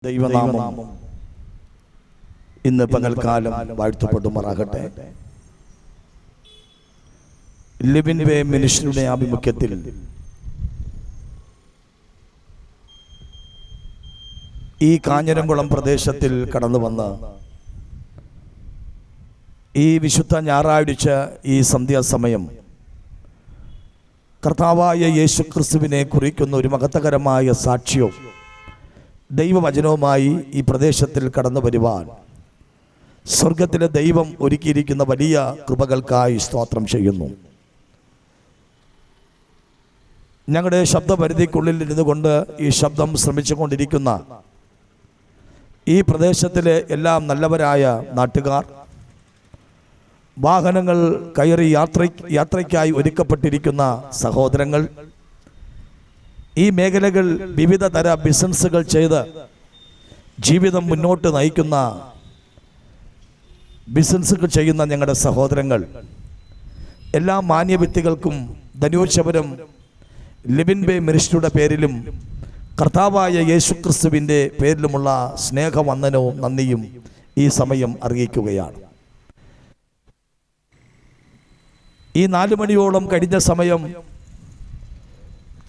ദൈവനാമം ഇന്ന് പകൽക്കാലം വാഴ്ത്തപ്പെടുമാറാകട്ടെ. ലിവിൻ വേ മിനിസ്ട്രിയുടെ ആഭിമുഖ്യത്തിൽ ഈ കാഞ്ഞിരംകുളം പ്രദേശത്തിൽ കടന്നു വന്ന് ഈ വിശുദ്ധ ഞായറാഴ്ച ഈ സന്ധ്യാസമയം കർത്താവായ യേശുക്രിസ്തുവിനെ കുറിക്കുന്ന ഒരു മഹത്വകരമായ സാക്ഷ്യവും ദൈവവചനവുമായി ഈ പ്രദേശത്തിൽ കടന്നു വരുവാൻ സ്വർഗത്തിലെ ദൈവം ഒരുക്കിയിരിക്കുന്ന വലിയ കൃപകൾക്കായി സ്തോത്രം ചെയ്യുന്നു. ഞങ്ങളുടെ ശബ്ദപരിധിക്കുള്ളിൽ ഇരുന്നു കൊണ്ട് ഈ ശബ്ദം ശ്രമിച്ചുകൊണ്ടിരിക്കുന്ന ഈ പ്രദേശത്തിലെ എല്ലാം നല്ലവരായ നാട്ടുകാർ, വാഹനങ്ങൾ കയറി യാത്രയ്ക്കായി ഒരുക്കപ്പെട്ടിരിക്കുന്ന സഹോദരങ്ങൾ, ഈ മേഖലകൾ വിവിധ തര ബിസിനസ്സുകൾ ചെയ്ത് ജീവിതം മുന്നോട്ട് നയിക്കുന്ന ബിസിനസ്സുകൾ ചെയ്യുന്ന ഞങ്ങളുടെ സഹോദരങ്ങൾ, എല്ലാ മാന്യവ്യക്തികൾക്കും ധന്യോച്ചപുരം ലിവിൻ വേ മിനിസ്ട്രിയുടെ പേരിലും കർത്താവായ യേശുക്രിസ്തുവിൻ്റെ പേരിലുമുള്ള സ്നേഹവന്ദനവും നന്ദിയും ഈ സമയം അറിയിക്കുകയാണ്. ഈ 4 മണിയോളം കഴിഞ്ഞ സമയം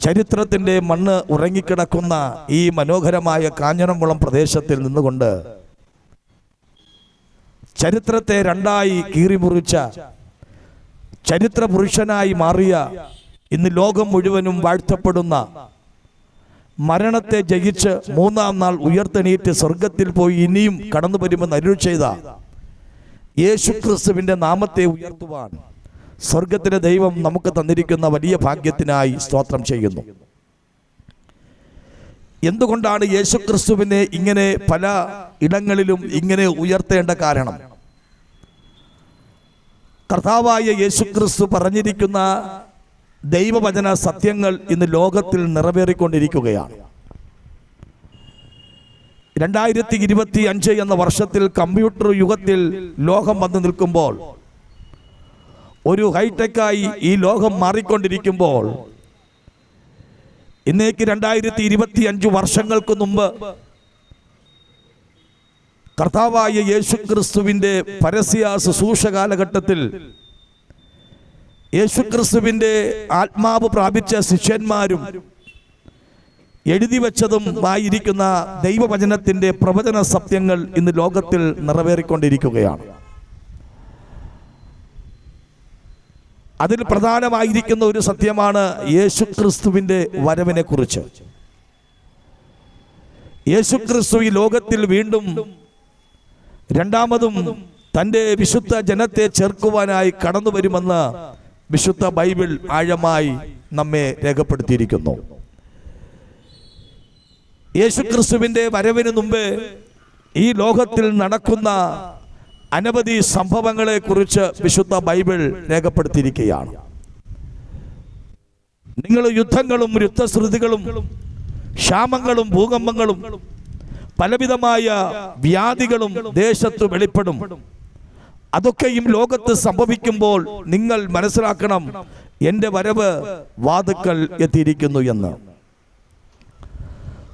ചരിത്രത്തിൻ്റെ മണ്ണ് ഉറങ്ങിക്കിടക്കുന്ന ഈ മനോഹരമായ കാഞ്ഞിരംകുളം പ്രദേശത്തിൽ നിന്നുകൊണ്ട് ചരിത്രത്തെ രണ്ടായി കീറിമുറിച്ച ചരിത്ര പുരുഷനായി മാറിയ, ഇന്ന് ലോകം മുഴുവനും വാഴ്ത്തപ്പെടുന്ന, മരണത്തെ ജയിച്ച് 3-ാം നാൾ ഉയർത്തെണീറ്റ് സ്വർഗത്തിൽ പോയി ഇനിയും കടന്നു വരുമെന്ന് അരുൾ ചെയ്ത യേശുക്രിസ്തുവിൻ്റെ നാമത്തെ ഉയർത്തുവാൻ സ്വർഗത്തിലെ ദൈവം നമുക്ക് തന്നിരിക്കുന്ന വലിയ ഭാഗ്യത്തിനായി സ്തോത്രം ചെയ്യുന്നു. എന്തുകൊണ്ടാണ് യേശുക്രിസ്തുവിനെ ഇങ്ങനെ പല ഇടങ്ങളിലും ഇങ്ങനെ ഉയർത്തേണ്ട കാരണം? കർത്താവായ യേശുക്രിസ്തു പറഞ്ഞിരിക്കുന്ന ദൈവവചന സത്യങ്ങൾ ഇന്ന് ലോകത്തിൽ നിറവേറിക്കൊണ്ടിരിക്കുകയാണ്. 2025 എന്ന വർഷത്തിൽ കമ്പ്യൂട്ടർ യുഗത്തിൽ ലോകം വന്നു നിൽക്കുമ്പോൾ, ഒരു ഹൈടെക്കായി ഈ ലോകം മാറിക്കൊണ്ടിരിക്കുമ്പോൾ, ഇന്നേക്ക് 2025 വർഷങ്ങൾക്ക് മുമ്പ് കർത്താവായ യേശുക്രിസ്തുവിൻ്റെ പരസ്യ ശുശ്രൂഷ കാലഘട്ടത്തിൽ യേശുക്രിസ്തുവിൻ്റെ ആത്മാവ് പ്രാപിച്ച ശിഷ്യന്മാരും എഴുതി വച്ചതും ആയിരിക്കുന്ന ദൈവവചനത്തിൻ്റെ പ്രവചന സത്യങ്ങൾ ഇന്ന് ലോകത്തിൽ നിറവേറിക്കൊണ്ടിരിക്കുകയാണ്. അതിൽ പ്രധാനമായിരിക്കുന്ന ഒരു സത്യമാണ് യേശുക്രിസ്തുവിൻ്റെ വരവിനെ കുറിച്ച്. യേശുക്രിസ്തു ഈ ലോകത്തിൽ വീണ്ടും രണ്ടാമതും തൻ്റെ വിശുദ്ധ ജനത്തെ ചേർക്കുവാനായി കടന്നു വരുമെന്ന് വിശുദ്ധ ബൈബിൾ ആഴമായി നമ്മെ രേഖപ്പെടുത്തിയിരിക്കുന്നു. യേശുക്രിസ്തുവിൻ്റെ വരവിന് മുമ്പ് ഈ ലോകത്തിൽ നടക്കുന്ന അനവധി സംഭവങ്ങളെ കുറിച്ച് വിശുദ്ധ ബൈബിൾ രേഖപ്പെടുത്തിയിരിക്കുകയാണ്. നിങ്ങൾ യുദ്ധങ്ങളും യുദ്ധശ്രുതികളും ക്ഷാമങ്ങളും ഭൂകമ്പങ്ങളും പലവിധമായ വ്യാധികളും ദേശത്ത് വെളിപ്പെടും. അതൊക്കെയും ലോകത്ത് സംഭവിക്കുമ്പോൾ നിങ്ങൾ മനസ്സിലാക്കണം, എൻ്റെ വരവ് വാതുക്കൽ എത്തിയിരിക്കുന്നു എന്ന്.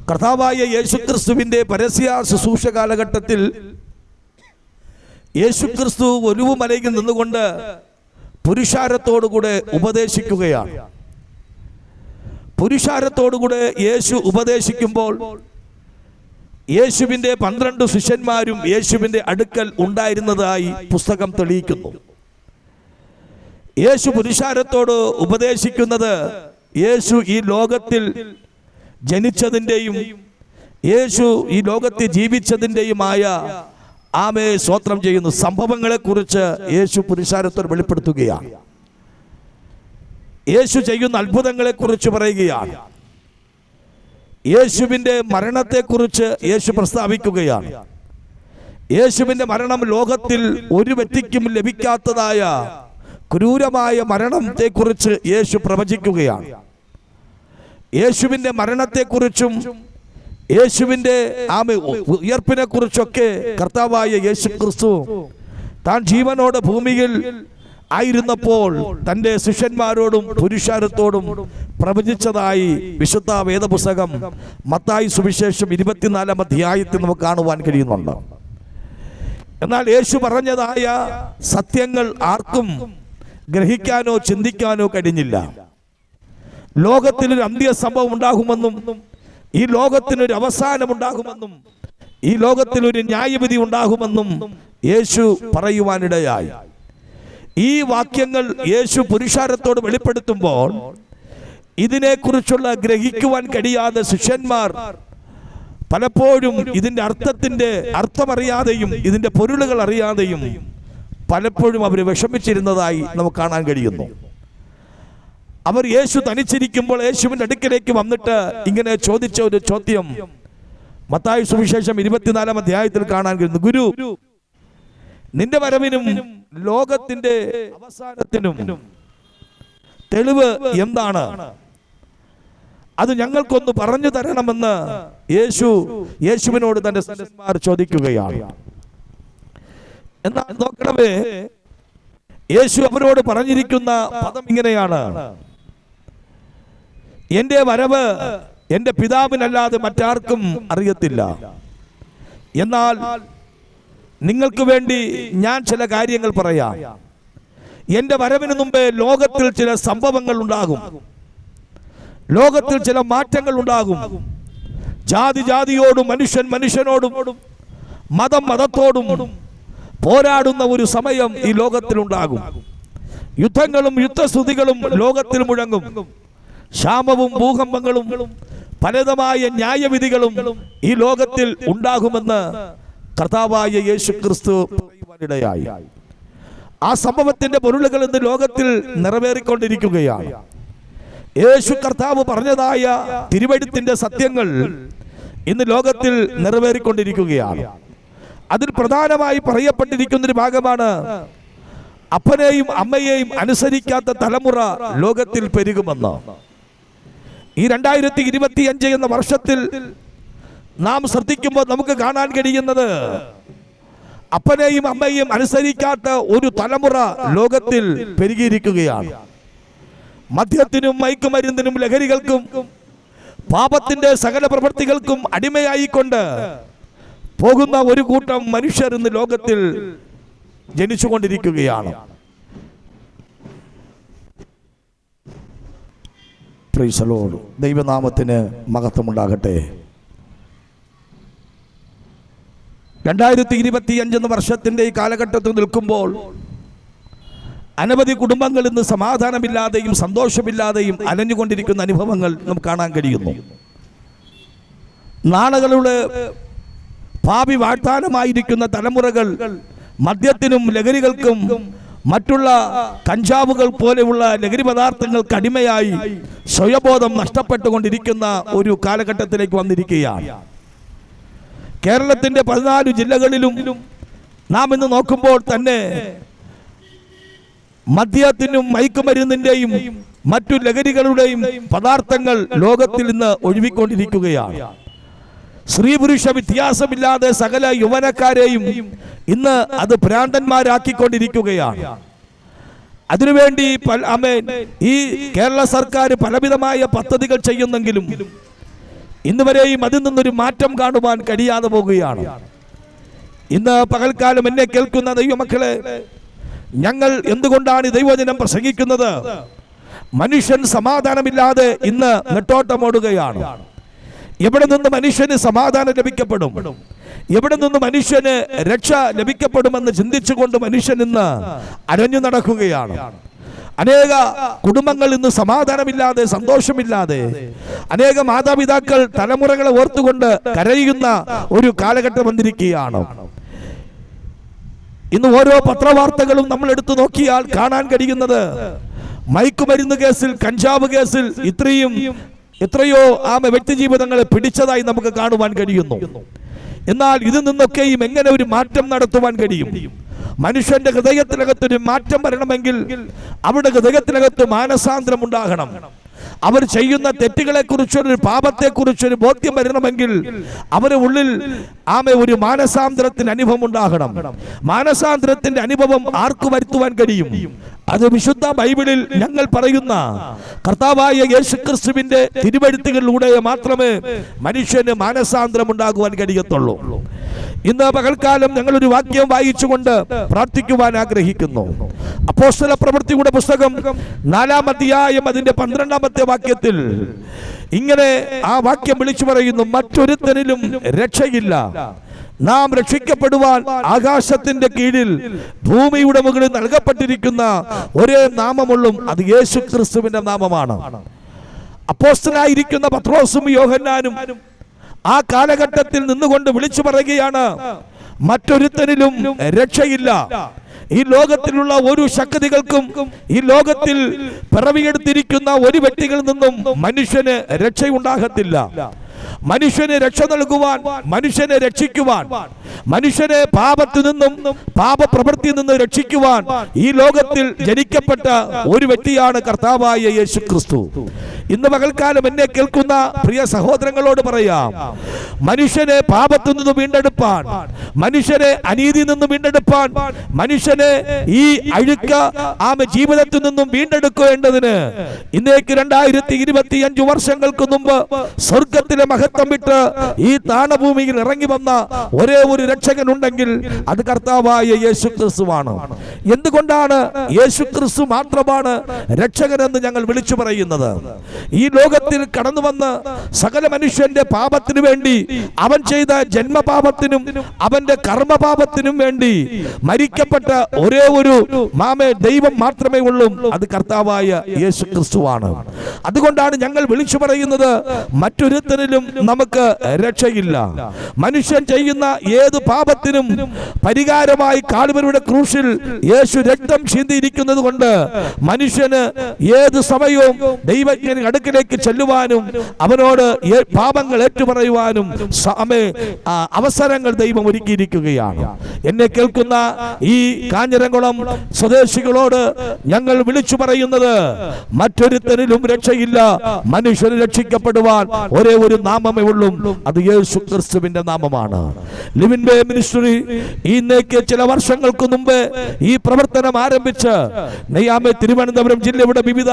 കർത്താവായ യേശുക്രിസ്തുവിൻ്റെ പരസ്യ ശുശ്രൂഷ കാലഘട്ടത്തിൽ യേശുക്രിസ്തു ഒലിവുമലയിൽ നിന്നുകൊണ്ട് പുരുഷാരത്തോടുകൂടെ ഉപദേശിക്കുകയാണ്. പുരുഷാരത്തോടുകൂടെ യേശു ഉപദേശിക്കുമ്പോൾ യേശുവിൻ്റെ 12 ശിഷ്യന്മാരും യേശുവിൻ്റെ അടുക്കൽ ഉണ്ടായിരുന്നതായി പുസ്തകം തെളിയിക്കുന്നു. യേശു പുരുഷാരത്തോട് ഉപദേശിക്കുന്നത് യേശു ഈ ലോകത്തിൽ ജനിച്ചതിൻ്റെയും യേശു ഈ ലോകത്തിൽ ജീവിച്ചതിൻ്റെയുമായ സ്തോത്രം ചെയ്യുന്നു സംഭവങ്ങളെക്കുറിച്ച് യേശു പുരുഷാരത്തോട് വെളിപ്പെടുത്തുകയാണ്. യേശു ചെയ്യുന്ന അത്ഭുതങ്ങളെക്കുറിച്ച് പറയുകയാണ്. യേശുവിൻ്റെ മരണത്തെക്കുറിച്ച് യേശു പ്രസ്താവിക്കുകയാണ്. യേശുവിൻ്റെ മരണം ലോകത്തിൽ ഒരു വ്യക്തിക്കും ലഭിക്കാത്തതായ ക്രൂരമായ മരണത്തെക്കുറിച്ച് യേശു പ്രവചിക്കുകയാണ്. യേശുവിൻ്റെ മരണത്തെക്കുറിച്ചും യേശുവിൻ്റെ ഉയർപ്പിനെ കുറിച്ചൊക്കെ കർത്താവായ യേശുക്രിസ്തു താൻ ജീവനോടെ ഭൂമിയിൽ ആയിരുന്നപ്പോൾ തൻ്റെ ശിഷ്യന്മാരോടും പുരുഷാരത്തോടും പ്രവചിച്ചതായി വിശുദ്ധ വേദപുസ്തകം മത്തായി സുവിശേഷം 24-ാം അധ്യായത്തിൽ നമുക്ക് കാണുവാൻ കഴിയുന്നുണ്ട്. എന്നാൽ യേശു പറഞ്ഞതായ സത്യങ്ങൾ ആർക്കും ഗ്രഹിക്കാനോ ചിന്തിക്കാനോ കഴിഞ്ഞില്ല. ലോകത്തിനൊരു അന്ത്യ സംഭവം ഉണ്ടാകുമെന്നും ഈ ലോകത്തിനൊരു അവസാനമുണ്ടാകുമെന്നും ഈ ലോകത്തിലൊരു ന്യായവിധി ഉണ്ടാകുമെന്നും യേശു പറയുവാനിടയായി. ഈ വാക്യങ്ങൾ യേശു പുരുഷാരത്തോട് വെളിപ്പെടുത്തുമ്പോൾ ഇതിനെക്കുറിച്ചുള്ള ഗ്രഹിക്കുവാൻ കഴിയാതെ ശിഷ്യന്മാർ പലപ്പോഴും ഇതിൻ്റെ അർത്ഥമറിയാതെയും ഇതിൻ്റെ പൊരുളുകൾ അറിയാതെയും പലപ്പോഴും അവർ വിഷമിച്ചിരുന്നതായി നമുക്ക് കാണാൻ കഴിയുന്നു. അവർ യേശു തനിച്ചിരിക്കുമ്പോൾ യേശുവിൻ്റെ അടുക്കലേക്ക് വന്നിട്ട് ഇങ്ങനെ ചോദിച്ച ഒരു ചോദ്യം മത്തായി സുവിശേഷം 24-ാം അധ്യായത്തിൽ കാണാൻ കഴിയുന്നു. ഗുരു, നിന്റെ വരവിനും ലോകത്തിന്റെ അവസാനത്തിനും തെളിവ് എന്താണ്? അത് ഞങ്ങൾക്കൊന്ന് പറഞ്ഞു തരണമെന്ന് യേശുവിനോട് തന്റെ ശിഷ്യന്മാർ ചോദിക്കുകയാണ്. എന്നാൽ നോക്കണമേ, യേശു അവരോട് പറഞ്ഞിരിക്കുന്ന പദം ഇങ്ങനെയാണ്: എന്റെ വരവ് എന്റെ പിതാവിനല്ലാതെ മറ്റാർക്കും അറിയത്തില്ല. എന്നാൽ നിങ്ങൾക്ക് വേണ്ടി ഞാൻ ചില കാര്യങ്ങൾ പറയാം. എന്റെ വരവിന് മുമ്പേ ലോകത്തിൽ ചില സംഭവങ്ങൾ ഉണ്ടാകും, ലോകത്തിൽ ചില മാറ്റങ്ങൾ ഉണ്ടാകും. ജാതി ജാതിയോടും മനുഷ്യൻ മനുഷ്യനോടും മതം മതത്തോടും പോരാടുന്ന ഒരു സമയം ഈ ലോകത്തിലുണ്ടാകും. യുദ്ധങ്ങളും യുദ്ധസ്തുതികളും ലോകത്തിൽ മുഴങ്ങും. ക്ഷാമവും ഭൂകമ്പങ്ങളും പലതമായ ന്യായവിധികളും ഈ ലോകത്തിൽ ഉണ്ടാകുമെന്ന് കർത്താവായ യേശു ക്രിസ്തു പറയുവാനിടയായി. ആ സംഭവത്തിന്റെ പൊരുളുകൾ ഇന്ന് ലോകത്തിൽ നിറവേറിക്കൊണ്ടിരിക്കുകയാണ്. യേശു കർത്താവ് പറഞ്ഞതായ തിരുവെഴുത്തിന്റെ സത്യങ്ങൾ ഇന്ന് ലോകത്തിൽ നിറവേറിക്കൊണ്ടിരിക്കുകയാണ്. അതിൽ പ്രധാനമായി പറയപ്പെട്ടിരിക്കുന്ന ഒരു ഭാഗമാണ് അപ്പനെയും അമ്മയെയും അനുസരിക്കാത്ത തലമുറ ലോകത്തിൽ പെരുകുമെന്ന്. ഈ 2025 എന്ന വർഷത്തിൽ നാം ശ്രദ്ധിക്കുമ്പോൾ നമുക്ക് കാണാൻ കഴിയുന്നത് അപ്പനെയും അമ്മയെയും അനുസരിക്കാത്ത ഒരു തലമുറ ലോകത്തിൽ പെരുകിയിരിക്കുകയാണ്. മദ്യത്തിനും മയക്കുമരുന്നിനും ലഹരികൾക്കും പാപത്തിന്റെ സകല പ്രവൃത്തികൾക്കും അടിമയായിക്കൊണ്ട് പോകുന്ന ഒരു കൂട്ടം മനുഷ്യർ ഇന്ന് ലോകത്തിൽ ജനിച്ചുകൊണ്ടിരിക്കുകയാണ്. Praise the Lord. ദൈവനാമത്തിന് മഹത്വമുണ്ടാകട്ടെ. 2025 എന്ന വർഷത്തിന്റെ ഈ കാലഘട്ടത്തിൽ നിൽക്കുമ്പോൾ അനവധി കുടുംബങ്ങൾ ഇന്ന് സമാധാനമില്ലാതെയും സന്തോഷമില്ലാതെയും അലഞ്ഞുകൊണ്ടിരിക്കുന്ന അനുഭവങ്ങൾ നമുക്ക് കാണാൻ കഴിയുന്നു. നാളുകളുടെ ഭാവി വാഗ്ദാനമായിരിക്കുന്ന തലമുറകൾ മദ്യത്തിനും ലഹരികൾക്കും മറ്റുള്ള കഞ്ചാവുകൾ പോലെയുള്ള ലഹരി പദാർത്ഥങ്ങൾക്ക് അടിമയായി സ്വയബോധം നഷ്ടപ്പെട്ടുകൊണ്ടിരിക്കുന്ന ഒരു കാലഘട്ടത്തിലേക്ക് വന്നിരിക്കുകയാണ്. കേരളത്തിന്റെ 14 ജില്ലകളിലും നാം ഇന്ന് നോക്കുമ്പോൾ തന്നെ മദ്യത്തിനും മയക്കുമരുന്നിന്റെയും മറ്റു ലഹരികളുടെയും പദാർത്ഥങ്ങൾ ലോകത്തിൽ ഇന്ന് ഒഴുകിക്കൊണ്ടിരിക്കുകയാണ്. സ്ത്രീ പുരുഷ വ്യത്യാസമില്ലാതെ സകല യുവനക്കാരെയും ഇന്ന് അത് ഭ്രാന്തന്മാരാക്കിക്കൊണ്ടിരിക്കുകയാണ്. അതിനുവേണ്ടി ഈ കേരള സർക്കാർ പലവിധമായ പദ്ധതികൾ ചെയ്യുന്നെങ്കിലും ഇന്നുവരെയും അതിൽ നിന്നൊരു മാറ്റം കാണുവാൻ കഴിയാതെ പോവുകയാണ്. ഇന്ന് പകൽക്കാലം എന്നെ കേൾക്കുന്ന ദൈവമക്കളെ, ഞങ്ങൾ എന്തുകൊണ്ടാണ് ദൈവവചനം പ്രസംഗിക്കുന്നത്? മനുഷ്യൻ സമാധാനമില്ലാതെ ഇന്ന് നെട്ടോട്ടമോടുകയാണ്. എവിടെ നിന്ന് മനുഷ്യന് സമാധാനം ലഭിക്കപ്പെടും, എവിടെ നിന്ന് മനുഷ്യന് രക്ഷ ലഭിക്കപ്പെടുമെന്ന് ചിന്തിച്ചുകൊണ്ട് മനുഷ്യൻ ഇന്ന് അരഞ്ഞു നടക്കുകയാണ്. അനേക കുടുംബങ്ങൾ ഇന്ന് സമാധാനമില്ലാതെ സന്തോഷമില്ലാതെ, അനേക മാതാപിതാക്കൾ തലമുറകളെ ഓർത്തുകൊണ്ട് കരയുന്ന ഒരു കാലഘട്ടം വന്നിരിക്കുകയാണ്. ഇന്ന് ഓരോ പത്രവാർത്തകളും നമ്മൾ എടുത്തു നോക്കിയാൽ കാണാൻ കഴിയുന്നത് മയക്കുമരുന്ന് കേസിൽ, കഞ്ചാവ് കേസിൽ എത്രയോ വ്യക്തി ജീവിതങ്ങളെ പിടിച്ചതായി നമുക്ക് കാണുവാൻ കഴിയുന്നു. എന്നാൽ ഇതിൽ നിന്നൊക്കെയും എങ്ങനെ ഒരു മാറ്റം നടത്തുവാൻ കഴിയും? മനുഷ്യന്റെ ഹൃദയത്തിനകത്തൊരു മാറ്റം വരണമെങ്കിൽ അവിടെ ഹൃദയത്തിനകത്ത് മാനസാന്തരം ഉണ്ടാകണം. അവർ ചെയ്യുന്ന തെറ്റുകളെ കുറിച്ചൊരു പാപത്തെ കുറിച്ചൊരു ബോധ്യം വരണമെങ്കിൽ അവരുടെ ഉള്ളിൽ ഒരു മാനസാന്തരത്തിന്റെ അനുഭവം ഉണ്ടാകണം. മാനസാന്തരത്തിന്റെ അനുഭവം ആർക്ക് വരുത്തുവാൻ കഴിയും? അത് വിശുദ്ധ ബൈബിളിൽ ഞങ്ങൾ പറയുന്ന കർത്താവായ യേശുക്രിസ്തുവിന്റെ തിരുവെഴുത്തുകളിലൂടെ മാത്രമേ മനുഷ്യന് മാനസാന്തരം ഉണ്ടാകുവാൻ കഴിയത്തുള്ളൂ. ഇന്ന് പകൽക്കാലം ഞങ്ങളൊരു വാക്യം വായിച്ചുകൊണ്ട് പ്രാർത്ഥിക്കുവാൻ ആഗ്രഹിക്കുന്നു. അപ്പോസ്തല പ്രവൃത്തിയുടെ പുസ്തകം 4-ാം അധ്യായം അതിന്റെ 12-ാമത്തെ വാക്യത്തിൽ ഇങ്ങനെ ആ വാക്യം വിളിച്ചു പറയുന്നു: മറ്റൊരുത്തനിലും രക്ഷയില്ല. നാം രക്ഷിക്കപ്പെടുവാൻ ആകാശത്തിന്റെ കീഴിൽ ഭൂമിയുടെ മുകളിൽ നൽകപ്പെട്ടിരിക്കുന്ന ഒരേ നാമമുള്ളൂ, അത് യേശുക്രിസ്തുവിന്റെ നാമമാണ്. അപ്പോസ്തലനായിരിക്കുന്ന പത്രോസും യോഹന്നാനും ആ കാലഘട്ടത്തിൽ നിന്നുകൊണ്ട് വിളിച്ചു പറയുകയാണ്: മറ്റൊരുത്തനിലും രക്ഷയില്ല. ഈ ലോകത്തിലുള്ള ഒരു ശക്തികൾക്കും ഈ ലോകത്തിൽ പിറവിയെടുത്തിരിക്കുന്ന ഒരു വ്യക്തികളിൽ നിന്നും മനുഷ്യന് രക്ഷയുണ്ടാകത്തില്ല. മനുഷ്യന് രക്ഷ നൽകുവാൻ, മനുഷ്യനെ രക്ഷിക്കുവാൻ, മനുഷ്യനെ പാപത്തിൽ നിന്നും പാപപ്രവൃത്തിയിൽ നിന്നും രക്ഷിക്കുവാൻ ഈ ലോകത്തിൽ ജനിക്കപ്പെട്ട ഒരു വ്യക്തിയാണ് കർത്താവായ യേശുക്രിസ്തു. ഇന്ന് പകൽക്കാലം എന്നെ കേൾക്കുന്ന പ്രിയ സഹോദരങ്ങളോട് പറയാം, മനുഷ്യനെ പാപത്തിൽ നിന്ന് വീണ്ടെടുപ്പാൻ, മനുഷ്യനെ അനീതിയിൽ നിന്ന് വീണ്ടെടുപ്പാൻ, മനുഷ്യനെ ഈ അഴുക്ക ജീവിതത്തിൽ നിന്നും വീണ്ടെടുക്കേണ്ടതിന് ഇന്നേക്ക് 2025 വർഷങ്ങൾക്ക് മുമ്പ് സ്വർഗത്തിലെ മഹത്വം വിട്ട് ഈ താണഭൂമിയിൽ ഇറങ്ങി വന്ന ഒരേ ഒരു രക്ഷകൻ ഉണ്ടെങ്കിൽ അത് കർത്താവായ യേശുക്രിസ്തുവാണ്. എന്തുകൊണ്ടാണ് യേശുക്രിസ്തു മാത്രമാണ് രക്ഷകനെന്ന് ഞങ്ങൾ വിളിച്ചു പറയുന്നത്? ഈ ലോകത്തിൽ കടന്നു വന്ന് സകല മനുഷ്യന്റെ പാപത്തിനു വേണ്ടി, അവൻ ചെയ്ത ജന്മപാപത്തിനും അവന്റെ കർമ്മപാപത്തിനും വേണ്ടി മരിക്കപ്പെട്ട ഒരേ ഒരു ദൈവം മാത്രമേ ഉള്ളൂ, അത് കർത്താവായ യേശുക്രിസ്തുവാണ്. അതുകൊണ്ടാണ് ഞങ്ങൾ വിളിച്ചു പറയുന്നത്, മറ്റൊരുത്തരിലും നമുക്ക് രക്ഷയില്ല. മനുഷ്യൻ ചെയ്യുന്ന ഏത് പാപത്തിനും പരിഹാരമായി കാൽവരിയുടെ ക്രൂശിൽ യേശു രക്തം ചിന്തിയിരിക്കുന്നത് കൊണ്ട് മനുഷ്യന് ഏത് സമയവും ദൈവജ്ഞന് അടുക്കിലേക്ക് ചെല്ലുവാനും അവനോട് പാപങ്ങൾ ഏറ്റുപറയുവാനും അവസരങ്ങൾ ദൈവം ഒരുക്കിയിരിക്കുകയാണ്. എന്നെ കേൾക്കുന്ന ഈ കാഞ്ഞിരംകുളം സ്വദേശികളോട് ഞങ്ങൾ വിളിച്ചു പറയുന്നത്, മറ്റൊരുത്തരിലും രക്ഷയില്ല. മനുഷ്യന് രക്ഷിക്കപ്പെടുവാൻ ഒരേ ഒരു നാമമേ ഉള്ളൂ, അത് യേശുക്രിസ്തുവിന്റെ നാമമാണ്. ലിവിൻ വേ മിനിസ്ട്രി ഇന്നേക്ക് ചില വർഷങ്ങൾക്ക് മുമ്പ് ഈ പ്രവർത്തനം ആരംഭിച്ച് തിരുവനന്തപുരം ജില്ലയുടെ വിവിധ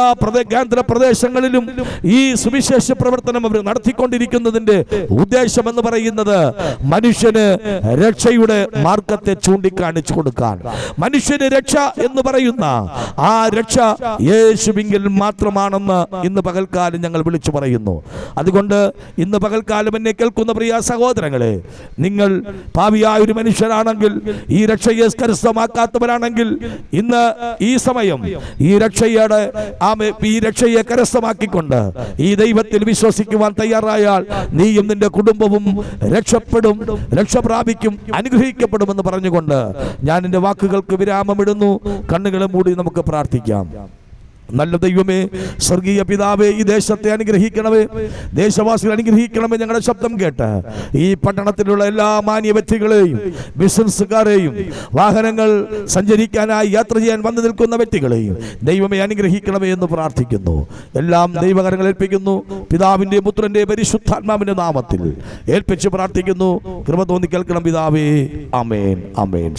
കേന്ദ്ര പ്രദേശങ്ങളിലും ഈ സുവിശേഷ പ്രവർത്തനം അവർ നടത്തിക്കൊണ്ടിരിക്കുന്നതിന്റെ ഉദ്ദേശം എന്ന് പറയുന്നത് മനുഷ്യന് രക്ഷയുടെ മാർഗത്തെ ചൂണ്ടിക്കാണിച്ചു കൊടുക്കാൻ. മനുഷ്യന് രക്ഷ എന്ന് പറയുന്ന ആ രക്ഷ യേശുവിങ്കിൽ മാത്രമാണെന്ന് ഇന്ന് പകൽക്കാലം ഞങ്ങൾ വിളിച്ചു പറയുന്നു. അതുകൊണ്ട് ഇന്ന് പകൽക്കാലം എന്നെ കേൾക്കുന്ന പ്രിയ സഹോദരങ്ങളെ, നിങ്ങൾ പാപിയായ ഒരു മനുഷ്യരാണെങ്കിൽ, ഈ രക്ഷയെ കരസ്ഥമാക്കാത്തവരാണെങ്കിൽ, ഇന്ന് ഈ സമയം ഈ രക്ഷയെ കരസ്ഥമാക്കിക്കൊണ്ട് ഈ ദൈവത്തിൽ വിശ്വസിക്കുവാൻ തയ്യാറായാൽ നീയും നിന്റെ കുടുംബവും രക്ഷപ്പെടും, രക്ഷ പ്രാപിക്കും, അനുഗ്രഹിക്കപ്പെടുമെന്ന് പറഞ്ഞുകൊണ്ട് ഞാൻ എന്റെ വാക്കുകൾക്ക് വിരാമമിടുന്നു. കണ്ണുകളെ മൂടി നമുക്ക് പ്രാർത്ഥിക്കാം. നല്ല ദൈവമേ, സ്വർഗീയ പിതാവേ, ഈ ദേശത്തെ അനുഗ്രഹിക്കണമേ, ദേശവാസികൾ അനുഗ്രഹിക്കണമേ. ഞങ്ങളുടെ ശബ്ദം കേട്ട് ഈ പട്ടണത്തിലുള്ള എല്ലാ മാന്യ വ്യക്തികളെയും, ബിസിനസ്സുകാരെയും, വാഹനങ്ങൾ സഞ്ചരിക്കാനായി യാത്ര ചെയ്യാൻ വന്നു നിൽക്കുന്ന വ്യക്തികളെയും ദൈവമേ അനുഗ്രഹിക്കണമേ എന്ന് പ്രാർത്ഥിക്കുന്നു. എല്ലാം ദൈവകരങ്ങൾ ഏൽപ്പിക്കുന്നു. പിതാവിന്റെ പുത്രന്റെ പരിശുദ്ധാത്മാവിന്റെ നാമത്തിൽ ഏൽപ്പിച്ച് പ്രാർത്ഥിക്കുന്നു. കൃപ തോന്നി കേൾക്കണം പിതാവേ. ആമേൻ, ആമേൻ.